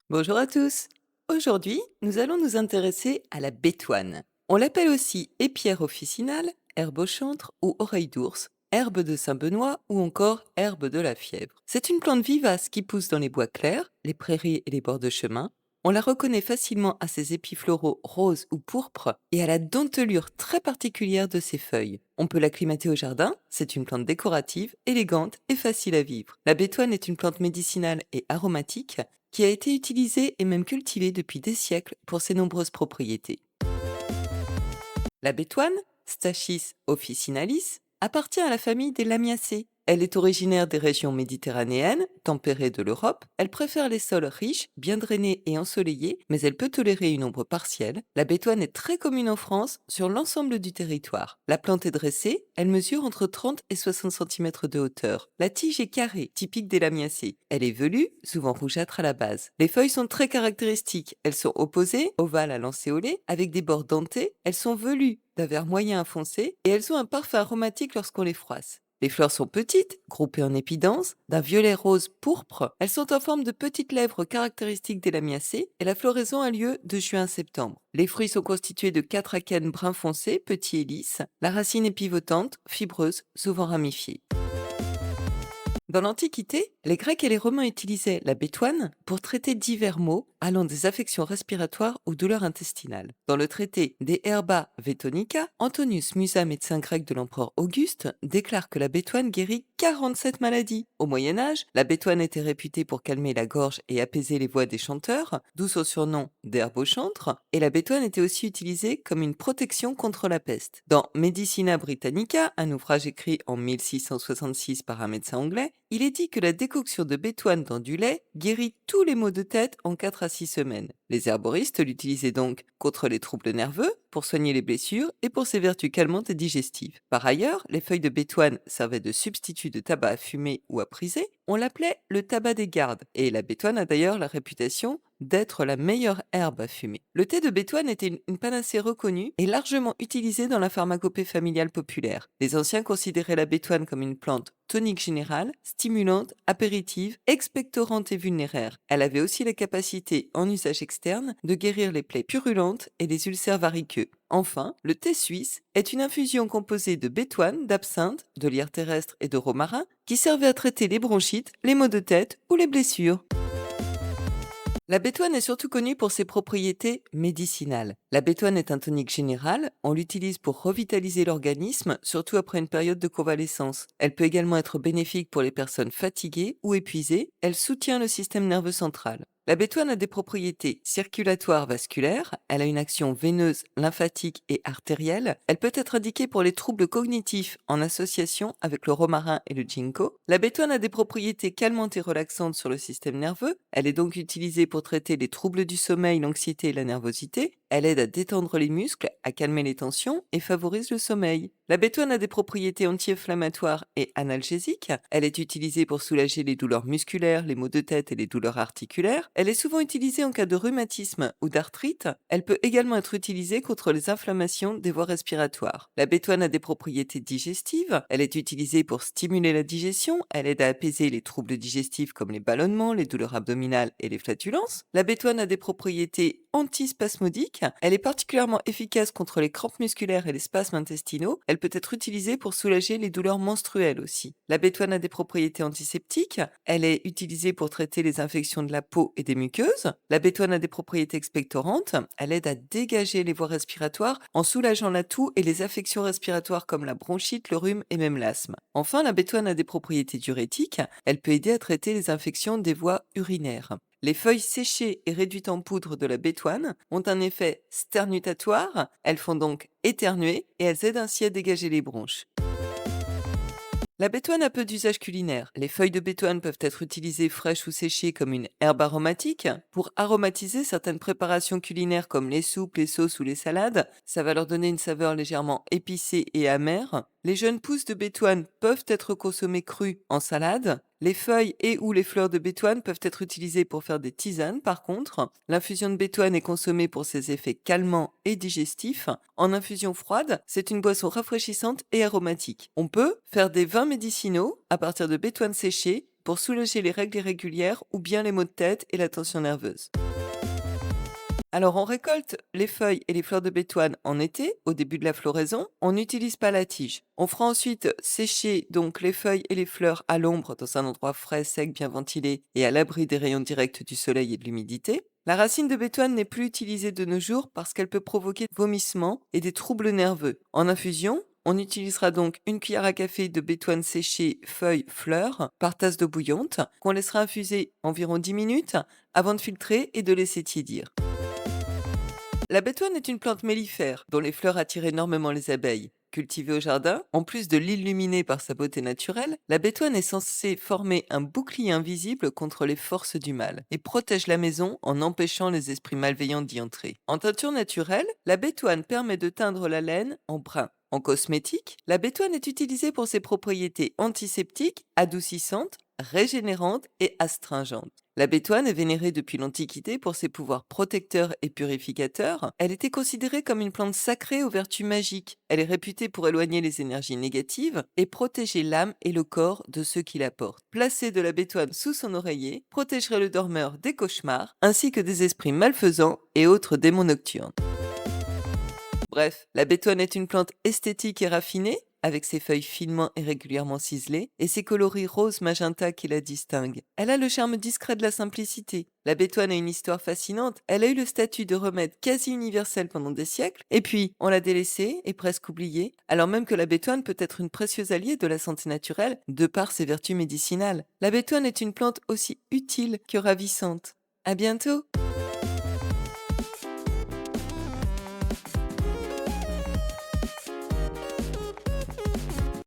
Bonjour à tous. Aujourd'hui, nous allons nous intéresser à la bétoine. On l'appelle aussi épière officinale, herbe au chantre ou oreille d'ours, herbe de Saint-Benoît ou encore herbe de la fièvre. C'est une plante vivace qui pousse dans les bois clairs, les prairies et les bords de chemin. On la reconnaît facilement à ses épis floraux roses ou pourpres et à la dentelure très particulière de ses feuilles. On peut l'acclimater au jardin, c'est une plante décorative, élégante et facile à vivre. La bétoine est une plante médicinale et aromatique qui a été utilisée et même cultivée depuis des siècles pour ses nombreuses propriétés. La bétoine, Stachys officinalis, appartient à la famille des Lamiacées. Elle est originaire des régions méditerranéennes, tempérées de l'Europe. Elle préfère les sols riches, bien drainés et ensoleillés, mais elle peut tolérer une ombre partielle. La bétoine est très commune en France, sur l'ensemble du territoire. La plante est dressée, elle mesure entre 30 et 60 cm de hauteur. La tige est carrée, typique des Lamiacées. Elle est velue, souvent rougeâtre à la base. Les feuilles sont très caractéristiques. Elles sont opposées, ovales à lancéolées, avec des bords dentés. Elles sont velues, d'un vert moyen à foncé, et elles ont un parfum aromatique lorsqu'on les froisse. Les fleurs sont petites, groupées en épidences, d'un violet rose pourpre. Elles sont en forme de petites lèvres caractéristiques des lamiacées et la floraison a lieu de juin à septembre. Les fruits sont constitués de 4 akènes brun foncé, petits et lisses. La racine est pivotante, fibreuse, souvent ramifiée. Dans l'Antiquité, les Grecs et les Romains utilisaient la bétoine pour traiter divers maux allant des affections respiratoires aux douleurs intestinales. Dans le traité De Herba Vetonica, Antonius Musa, médecin grec de l'empereur Auguste, déclare que la bétoine guérit 47 maladies. Au Moyen Âge, la bétoine était réputée pour calmer la gorge et apaiser les voix des chanteurs, d'où son surnom d'herbe au chantre, et la bétoine était aussi utilisée comme une protection contre la peste. Dans Medicina Britannica, un ouvrage écrit en 1666 par un médecin anglais, il est dit que la décoction de bétoine dans du lait guérit tous les maux de tête en 4 à 6 semaines. Les herboristes l'utilisaient donc contre les troubles nerveux, pour soigner les blessures et pour ses vertus calmantes et digestives. Par ailleurs, les feuilles de bétoine servaient de substitut de tabac à fumer ou à priser. On l'appelait le tabac des gardes, et la bétoine a d'ailleurs la réputation d'être la meilleure herbe à fumer. Le thé de bétoine était une panacée reconnue et largement utilisée dans la pharmacopée familiale populaire. Les anciens considéraient la bétoine comme une plante tonique générale, stimulante, apéritive, expectorante et vulnéraire. Elle avait aussi la capacité, en usage externe, de guérir les plaies purulentes et les ulcères variqueux. Enfin, le thé suisse est une infusion composée de bétoine, d'absinthe, de lierre terrestre et de romarin qui servait à traiter les bronchites, les maux de tête ou les blessures. La bétoine est surtout connue pour ses propriétés médicinales. La bétoine est un tonique général, on l'utilise pour revitaliser l'organisme, surtout après une période de convalescence. Elle peut également être bénéfique pour les personnes fatiguées ou épuisées, elle soutient le système nerveux central. La bétoine a des propriétés circulatoires vasculaires, elle a une action veineuse, lymphatique et artérielle, elle peut être indiquée pour les troubles cognitifs en association avec le romarin et le ginkgo. La bétoine a des propriétés calmantes et relaxantes sur le système nerveux, elle est donc utilisée pour traiter les troubles du sommeil, l'anxiété et la nervosité, elle aide à détendre les muscles, à calmer les tensions et favorise le sommeil. La bétoine a des propriétés anti-inflammatoires et analgésiques. Elle est utilisée pour soulager les douleurs musculaires, les maux de tête et les douleurs articulaires. Elle est souvent utilisée en cas de rhumatisme ou d'arthrite. Elle peut également être utilisée contre les inflammations des voies respiratoires. La bétoine a des propriétés digestives. Elle est utilisée pour stimuler la digestion. Elle aide à apaiser les troubles digestifs comme les ballonnements, les douleurs abdominales et les flatulences. La bétoine a des propriétés antispasmodique. Elle est particulièrement efficace contre les crampes musculaires et les spasmes intestinaux. Elle peut être utilisée pour soulager les douleurs menstruelles aussi. La bétoine a des propriétés antiseptiques. Elle est utilisée pour traiter les infections de la peau et des muqueuses. La bétoine a des propriétés expectorantes. Elle aide à dégager les voies respiratoires en soulageant la toux et les affections respiratoires comme la bronchite, le rhume et même l'asthme. Enfin, la bétoine a des propriétés diurétiques. Elle peut aider à traiter les infections des voies urinaires. Les feuilles séchées et réduites en poudre de la bétoine ont un effet sternutatoire, elles font donc éternuer et elles aident ainsi à dégager les bronches. La bétoine a peu d'usage culinaire. Les feuilles de bétoine peuvent être utilisées fraîches ou séchées comme une herbe aromatique pour aromatiser certaines préparations culinaires comme les soupes, les sauces ou les salades. Ça va leur donner une saveur légèrement épicée et amère. Les jeunes pousses de bétoine peuvent être consommées crues en salade. Les feuilles et ou les fleurs de bétoine peuvent être utilisées pour faire des tisanes par contre. L'infusion de bétoine est consommée pour ses effets calmants et digestifs. En infusion froide, c'est une boisson rafraîchissante et aromatique. On peut faire des vins médicinaux à partir de bétoine séchée, pour soulager les règles irrégulières ou bien les maux de tête et la tension nerveuse. Alors, on récolte les feuilles et les fleurs de bétoine en été, au début de la floraison. On n'utilise pas la tige. On fera ensuite sécher donc les feuilles et les fleurs à l'ombre dans un endroit frais, sec, bien ventilé et à l'abri des rayons directs du soleil et de l'humidité. La racine de bétoine n'est plus utilisée de nos jours parce qu'elle peut provoquer vomissements et des troubles nerveux. En infusion, on utilisera donc une cuillère à café de bétoine séchée feuilles fleurs par tasse d'eau bouillante qu'on laissera infuser environ 10 minutes avant de filtrer et de laisser tiédir. La bétoine est une plante mellifère dont les fleurs attirent énormément les abeilles. Cultivée au jardin, en plus de l'illuminer par sa beauté naturelle, la bétoine est censée former un bouclier invisible contre les forces du mal et protège la maison en empêchant les esprits malveillants d'y entrer. En teinture naturelle, la bétoine permet de teindre la laine en brun. En cosmétique, la bétoine est utilisée pour ses propriétés antiseptiques, adoucissantes, régénérantes et astringentes. La bétoine est vénérée depuis l'Antiquité pour ses pouvoirs protecteurs et purificateurs. Elle était considérée comme une plante sacrée aux vertus magiques. Elle est réputée pour éloigner les énergies négatives et protéger l'âme et le corps de ceux qui la portent. Placer de la bétoine sous son oreiller protégerait le dormeur des cauchemars ainsi que des esprits malfaisants et autres démons nocturnes. Bref, la bétoine est une plante esthétique et raffinée, avec ses feuilles finement et régulièrement ciselées, et ses coloris rose magenta qui la distinguent. Elle a le charme discret de la simplicité. La bétoine a une histoire fascinante. Elle a eu le statut de remède quasi universel pendant des siècles, et puis on l'a délaissée et presque oubliée, alors même que la bétoine peut être une précieuse alliée de la santé naturelle de par ses vertus médicinales. La bétoine est une plante aussi utile que ravissante. À bientôt!